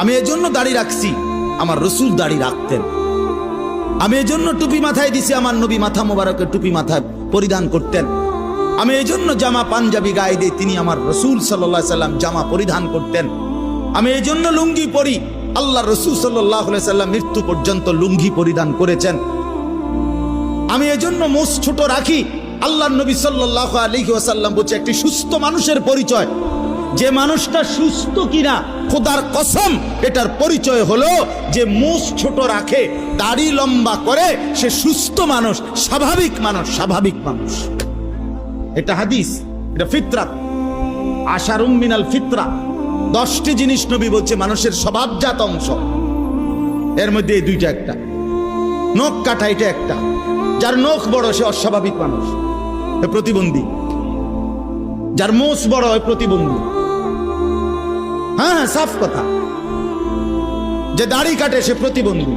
আমি এজন্য দাড়ি রাখছি, আমার রসুল দাড়ি রাখতেন। আমি এজন্য টুপি মাথায় দিছি, আমার নবী মাথা মোবারকের টুপি মাথায় পরিধান করতেন। আমি এজন্য জামা পাঞ্জাবি গায়ে দিই, তিনি আমার রসুল সাল্লাল্লাহু আলাইহি সাল্লাম জামা পরিধান করতেন। আমি এজন্য লুঙ্গি পরি, আল্লাহ রসুল সাল্লাল্লাহু আলাইহি সাল্লাম মৃত্যু পর্যন্ত লুঙ্গি পরিধান করেছেন। আমি এজন্য মুখ ছোট রাখি, আল্লাহর নবী সাল্লাল্লাহু আলাইহি ওয়াসাল্লাম বলছে একটি সুস্থ মানুষের পরিচয়, যে মানুষটা সুস্থ কিনা খোদার কসম এটার পরিচয় হলো যে মুখ ছোট রাখে, দাড়ি লম্বা করে, সে সুস্থ মানুষ, স্বাভাবিক মানুষ, স্বাভাবিক মানুষ। এটা হাদিস, এটা ফিতরাত, আশারুম মিনাল ফিতরা। 10টি জিনিস নবী বলছে মানুষের স্বভাবজাত অংশ, এর মধ্যে এই দুইটা একটা। নখ কাটা এটা একটা, যার নখ বড় সে অস্বাভাবিক মানুষ, প্রতিবন্ধী। যার মোষ বড় হয় প্রতিবন্ধী। হ্যাঁ, সাফ কথা। যে দাড়ি কাটে সে প্রতিবন্ধী।